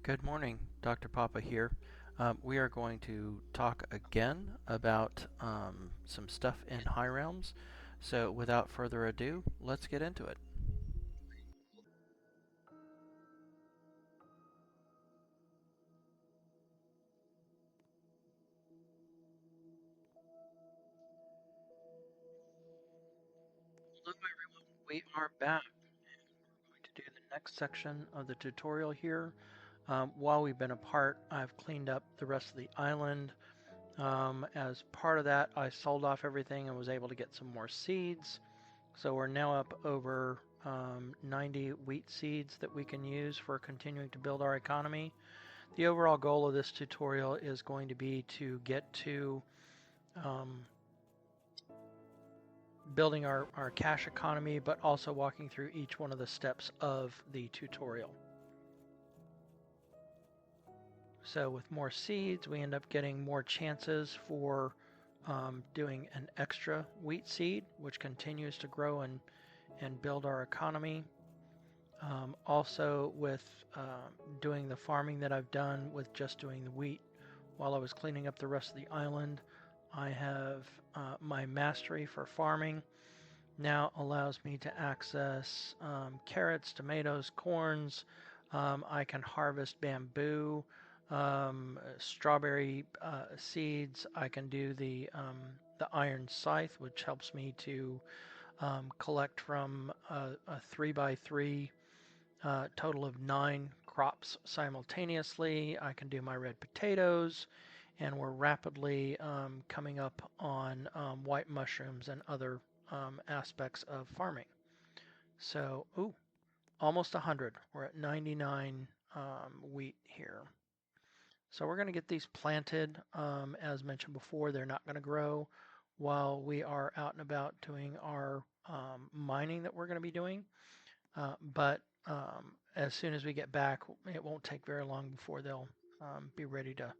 Good morning, Dr. Papa here. We are going to talk again about some stuff in High Realms. So without further ado, let's get into it. Hello everyone, we are back. We're going to do the next section of the tutorial here. While we've been apart, I've cleaned up the rest of the island. As part of that, I sold off everything and was able to get some more seeds. So we're now up over 90 wheat seeds that we can use for continuing to build our economy. The overall goal of this tutorial is going to be to get to um, building our cash economy, but also walking through each one of the steps of the tutorial. So with more seeds, we end up getting more chances for doing an extra wheat seed, which continues to grow and build our economy. Also with doing the farming that I've done with just doing the wheat while I was cleaning up the rest of the island, I have my mastery for farming now allows me to access carrots, tomatoes, corns. I can harvest bamboo, strawberry seeds. I can do the Iron Scythe, which helps me to collect from a 3x3 total of 9 crops simultaneously. I can do my red potatoes, and we're rapidly coming up on white mushrooms and other aspects of farming. So, almost 100. We're at 99 wheat here. So we're going to get these planted. As mentioned before, they're not going to grow while we are out and about doing our mining that we're going to be doing. But as soon as we get back, it won't take very long before they'll be ready to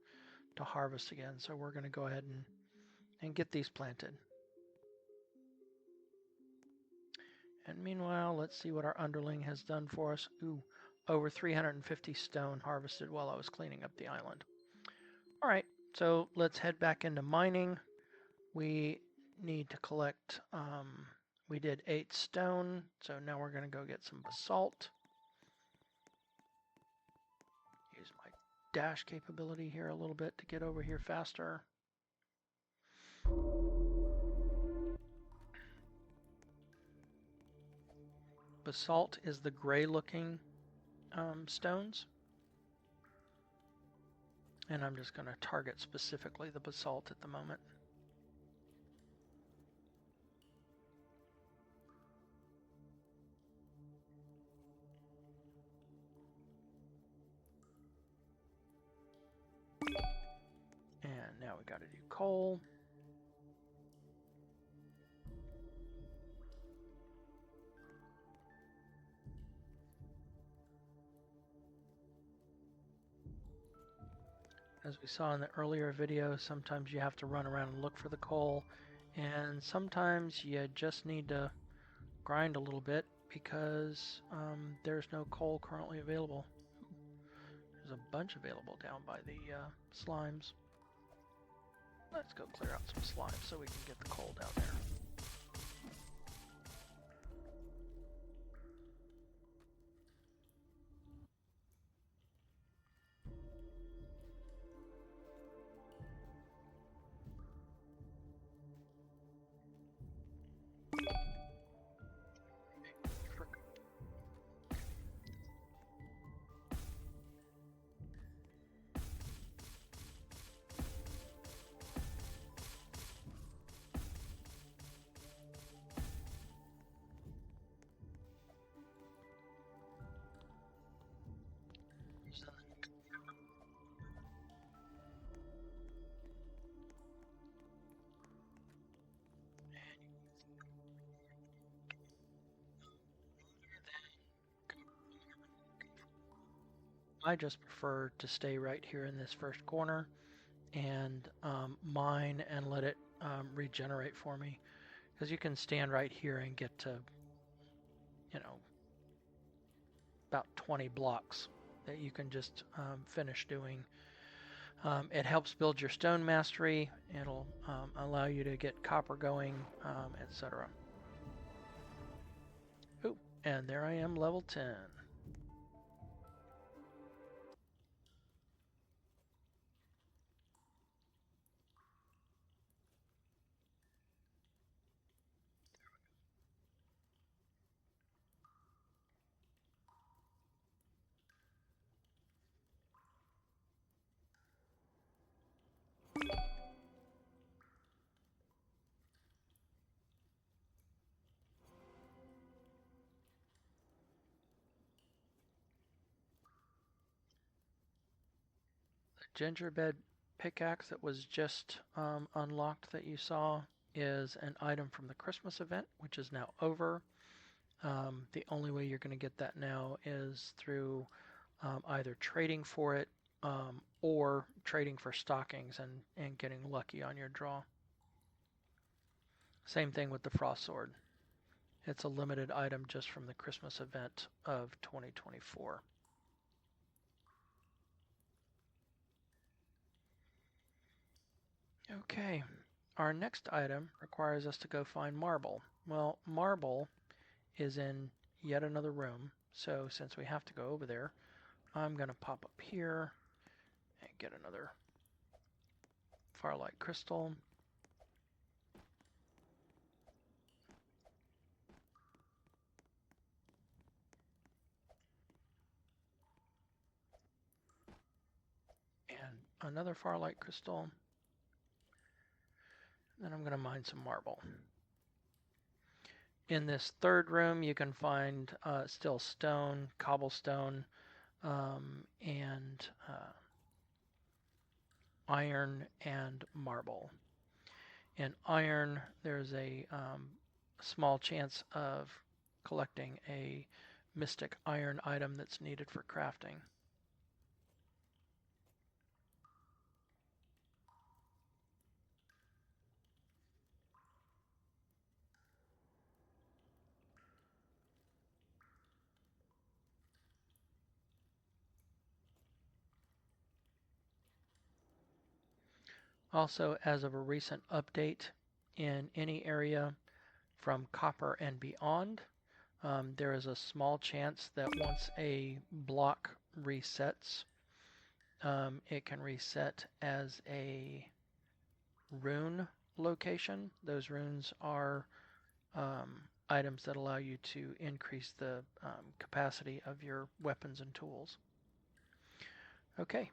harvest again. So we're going to go ahead and get these planted. And meanwhile, let's see what our underling has done for us. Over 350 stone harvested while I was cleaning up the island. All right, so let's head back into mining. We need to collect, we did 8 stone, so now we're going to go get some basalt. Use my dash capability here a little bit to get over here faster. Basalt is the gray looking stones. And I'm just going to target specifically the basalt at the moment. And now we got to do coal. As we saw in the earlier video, sometimes you have to run around and look for the coal, and sometimes you just need to grind a little bit because there's no coal currently available. There's a bunch available down by the slimes. Let's go clear out some slimes so we can get the coal down there. I just prefer to stay right here in this first corner and mine and let it regenerate for me, because you can stand right here and get to, you know, about 20 blocks that you can just finish doing. It helps build your stone mastery. It'll allow you to get copper going, etc. Ooh, and there I am, level 10. Gingerbread pickaxe that was just unlocked that you saw is an item from the Christmas event, which is now over. The only way you're going to get that now is through either trading for it or trading for stockings and getting lucky on your draw. Same thing with the Frost Sword. It's a limited item just from the Christmas event of 2024. Okay, our next item requires us to go find marble. Well, marble is in yet another room, so since we have to go over there, I'm going to pop up here and get another Firelight Crystal. And another Firelight Crystal. Then I'm going to mine some marble. In this third room, you can find still stone, cobblestone, and iron and marble. In iron, there's a small chance of collecting a mystic iron item that's needed for crafting. Also, as of a recent update, in any area from copper and beyond, there is a small chance that once a block resets, it can reset as a rune location. Those runes are items that allow you to increase the capacity of your weapons and tools. Okay,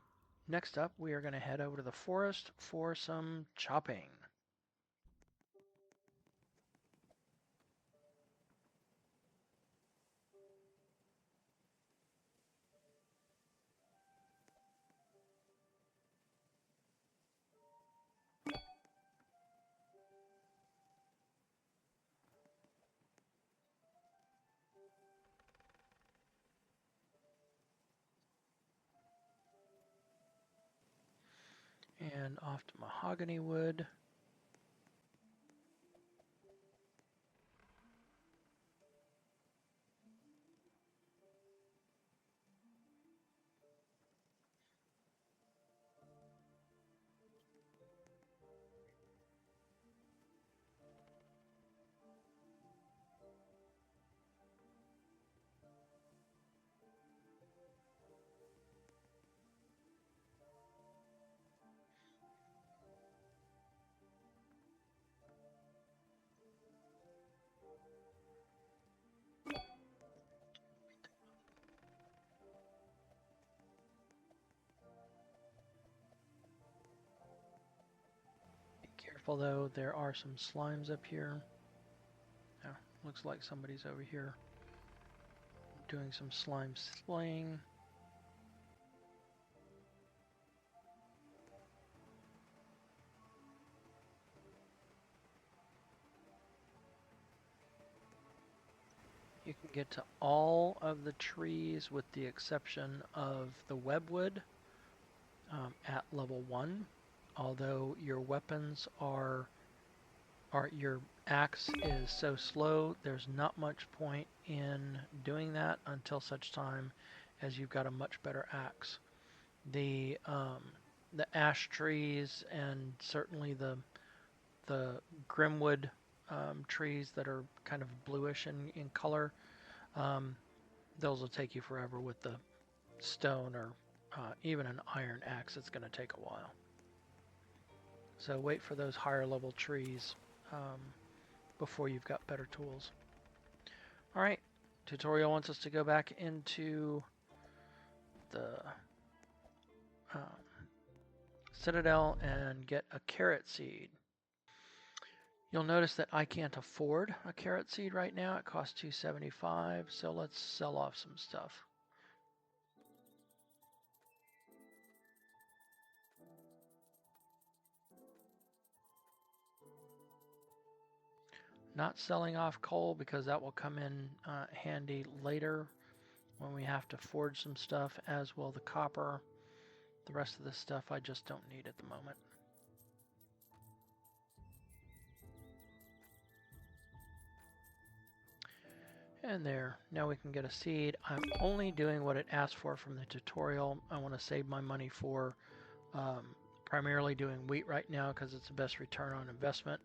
next up we are going to head over to the forest for some chopping. And off to mahogany wood. Careful though, there are some slimes up here. Oh, looks like somebody's over here doing some slime slaying. You can get to all of the trees with the exception of the webwood at level 1, although your weapons are your axe is so slow, there's not much point in doing that until such time as you've got a much better axe. The ash trees and certainly the grimwood trees that are kind of bluish in color, um, those will take you forever. With the stone or even an iron axe, it's going to take a while. So wait for those higher level trees before you've got better tools. All right, tutorial wants us to go back into the Citadel and get a carrot seed. You'll notice that I can't afford a carrot seed right now. It costs $2.75, so let's sell off some stuff. Not selling off coal because that will come in handy later when we have to forge some stuff, as will the copper. The rest of this stuff I just don't need at the moment. And there, now we can get a seed. I'm only doing what it asked for from the tutorial. I want to save my money for primarily doing wheat right now because it's the best return on investment.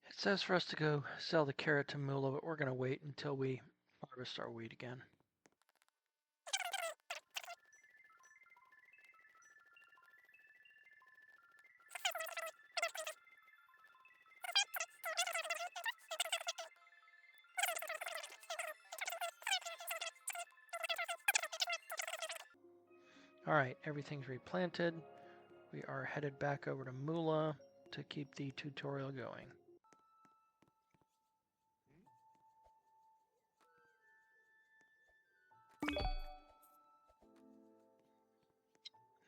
It says for us to go sell the carrot to Mula, but we're going to wait until we harvest our wheat again. All right, everything's replanted. We are headed back over to Mula to keep the tutorial going.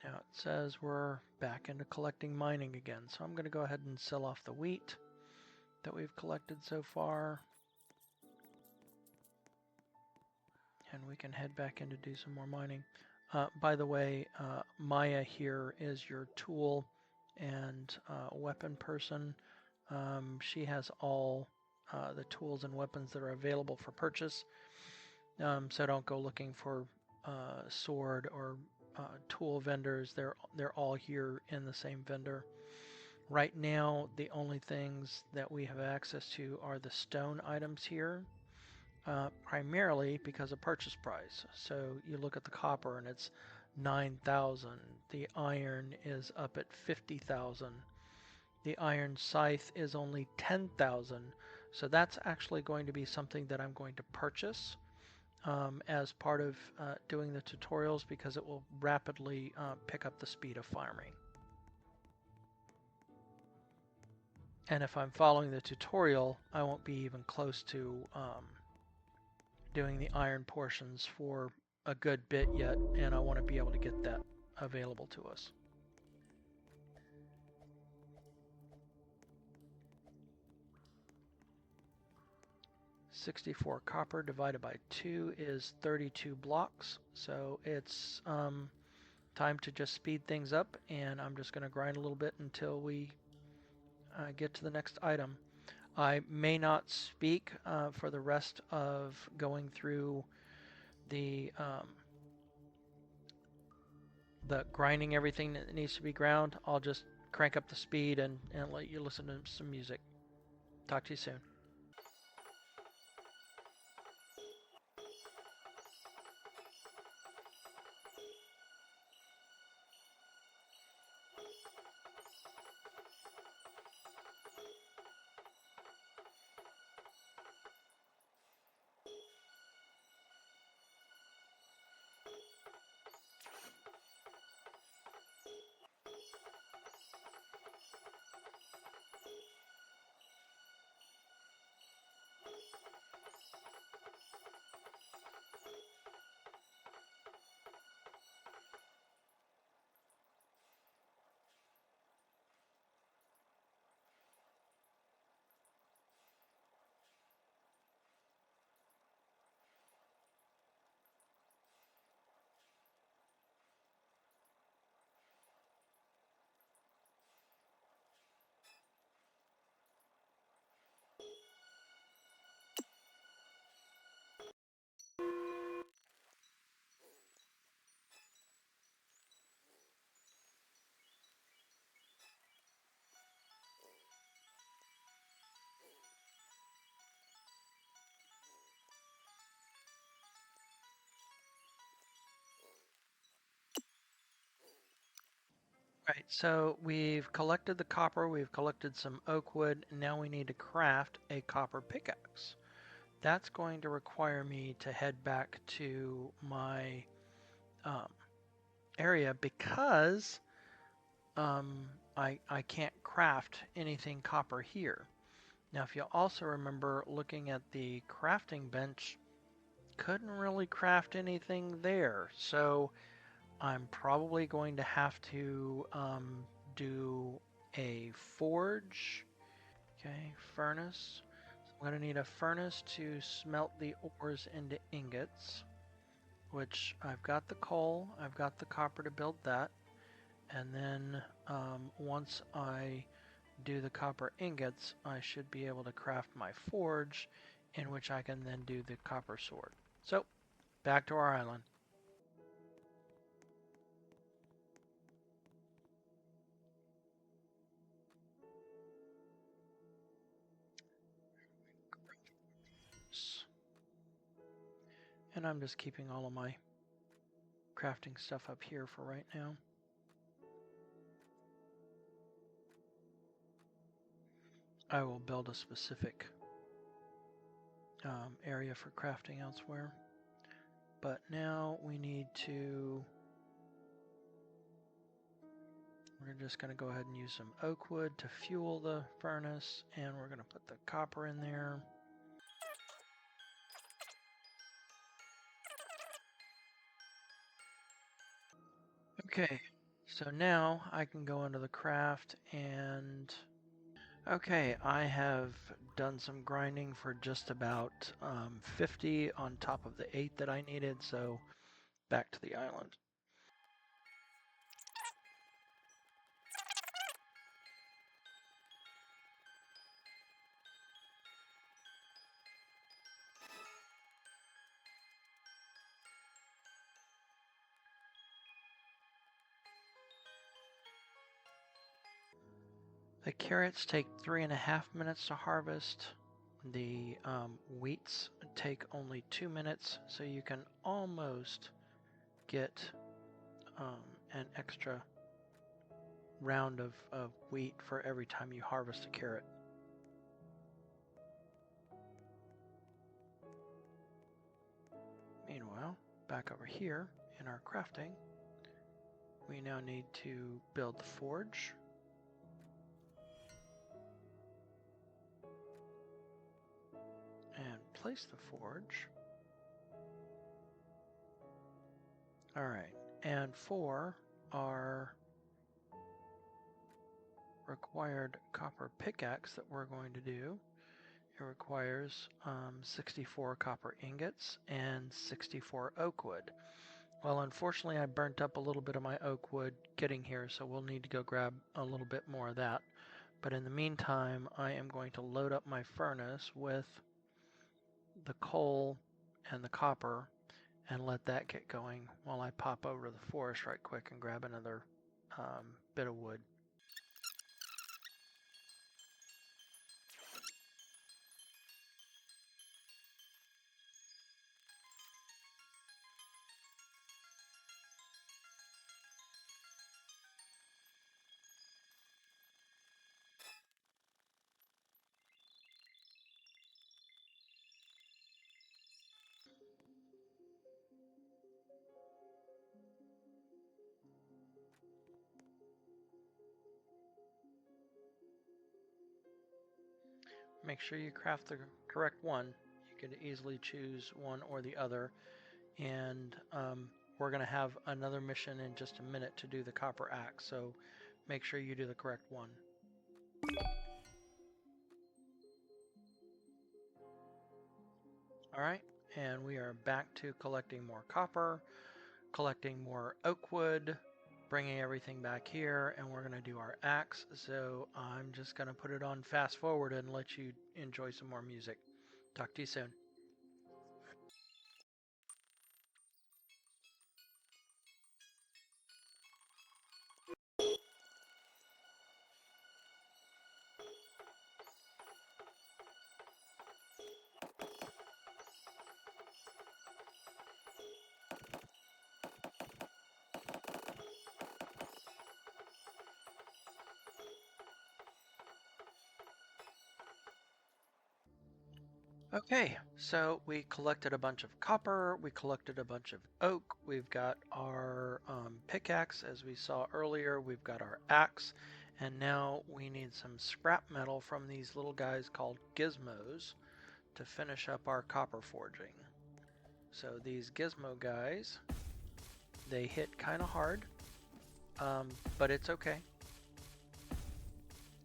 Now it says we're back into collecting mining again, so I'm going to go ahead and sell off the wheat that we've collected so far. And we can head back in to do some more mining. By the way, Maya here is your tool and weapon person. She has all the tools and weapons that are available for purchase. So don't go looking for sword or tool vendors. They're all here in the same vendor. Right now, the only things that we have access to are the stone items here. Primarily because of purchase price. So you look at the copper and it's 9,000. The iron is up at 50,000. The Iron Scythe is only 10,000. So that's actually going to be something that I'm going to purchase as part of doing the tutorials because it will rapidly pick up the speed of farming. And if I'm following the tutorial, I won't be even close to doing the iron portions for a good bit yet, and I want to be able to get that available to us. $64 copper divided by 2 is 32 blocks, so it's time to just speed things up, and I'm just going to grind a little bit until we get to the next item. I may not speak for the rest of going through the grinding everything that needs to be ground. I'll just crank up the speed and let you listen to some music. Talk to you soon. Right, so we've collected the copper, we've collected some oak wood, and now we need to craft a copper pickaxe. That's going to require me to head back to my um, area because I can't craft anything copper here. Now, if you also remember looking at the crafting bench, couldn't really craft anything there. So I'm probably going to have to do a forge. Okay, furnace. So I'm going to need a furnace to smelt the ores into ingots, which I've got the coal, I've got the copper to build that. And then once I do the copper ingots, I should be able to craft my forge, in which I can then do the copper sword. So, back to our island. And I'm just keeping all of my crafting stuff up here for right now. I will build a specific area for crafting elsewhere. But now we need to... We're just going to go ahead and use some oak wood to fuel the furnace, and we're going to put the copper in there. Okay, so now I can go into the craft and... Okay, I have done some grinding for just about 50 on top of the 8 that I needed, so back to the island. The carrots take 3.5 minutes to harvest. The wheats take only 2 minutes, so you can almost get an extra round of wheat for every time you harvest a carrot. Meanwhile, back over here in our crafting, we now need to build the forge. And place the forge. Alright, and for our required copper pickaxe that we're going to do, it requires 64 copper ingots and 64 oak wood. Well, unfortunately, I burnt up a little bit of my oak wood getting here, so we'll need to go grab a little bit more of that. But in the meantime, I am going to load up my furnace with the coal and the copper and let that get going while I pop over to the forest right quick and grab another bit of wood. Make sure you craft the correct one. You can easily choose one or the other. And we're going to have another mission in just a minute to do the copper axe, so make sure you do the correct one. Alright, and we are back to collecting more copper, collecting more oak wood, bringing everything back here, and we're going to do our axe. So I'm just going to put it on fast forward and let you enjoy some more music. Talk to you soon. Okay, so we collected a bunch of copper, we collected a bunch of oak, we've got our pickaxe as we saw earlier, we've got our axe, and now we need some scrap metal from these little guys called gizmos to finish up our copper forging. So these gizmo guys, they hit kind of hard, but it's okay.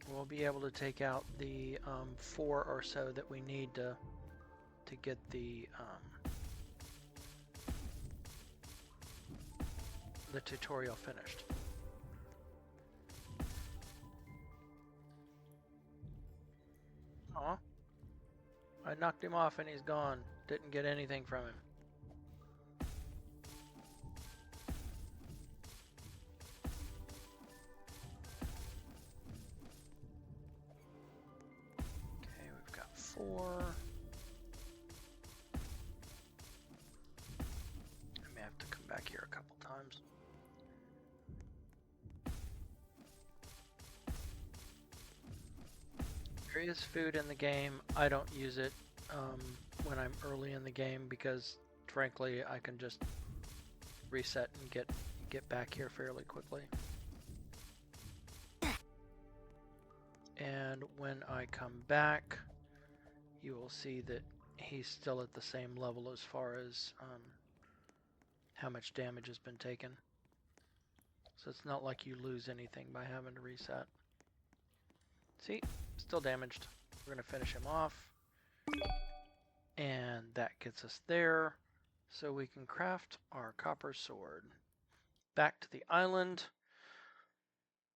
We'll be able to take out the 4 or so that we need to get the tutorial finished. Aw, I knocked him off and he's gone. Didn't get anything from him. Okay, we've got 4. I may have to come back here a couple times. There is food in the game. I don't use it when I'm early in the game because, frankly, I can just reset and get back here fairly quickly. And when I come back, you will see that he's still at the same level as far as how much damage has been taken. So it's not like you lose anything by having to reset. See, still damaged. We're going to finish him off. And that gets us there. So we can craft our copper sword. Back to the island.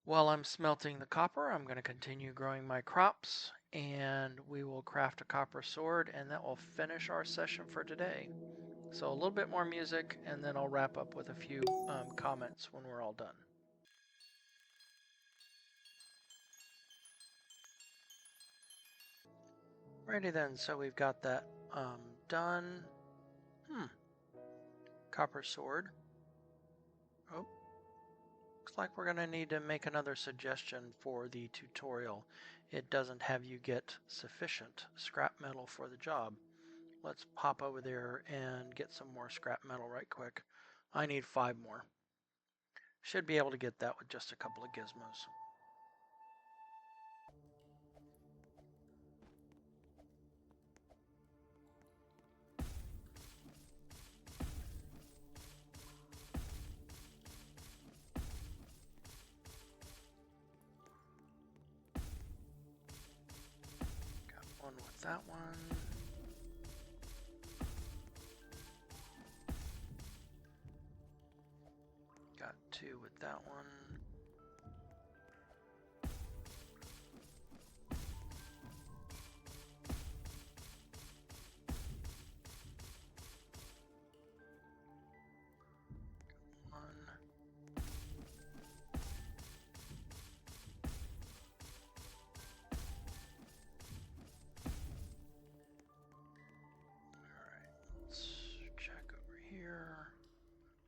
While I'm smelting the copper, I'm going to continue growing my crops. And we will craft a copper sword. And that will finish our session for today. So a little bit more music. And then I'll wrap up with a few comments when we're all done. Righty then, so we've got that done. Copper sword. Oh, looks like we're going to need to make another suggestion for the tutorial. It doesn't have you get sufficient scrap metal for the job. Let's pop over there and get some more scrap metal right quick. I need 5 more. Should be able to get that with just a couple of gizmos. Got one with that one. Got 2 with that one.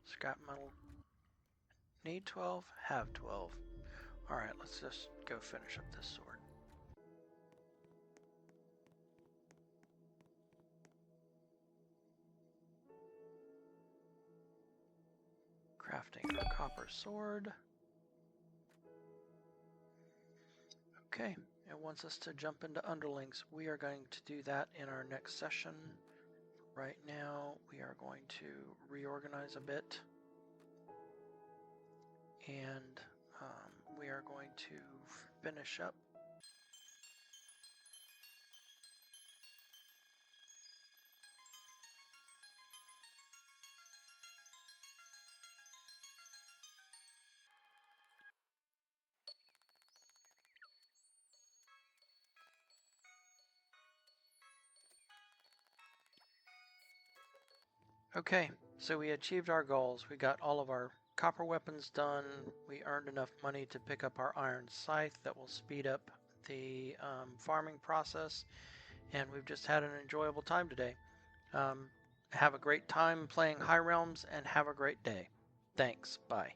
Scrap metal. Need 12, have 12. Alright, let's just go finish up this sword. Crafting our copper sword. Okay, it wants us to jump into underlings. We are going to do that in our next session. Right now, we are going to reorganize a bit. And we are going to finish up. Okay, so we achieved our goals. We got all of our copper weapons done. We earned enough money to pick up our Iron Scythe that will speed up the farming process. And we've just had an enjoyable time today. Have a great time playing High Realms and have a great day. Thanks. Bye.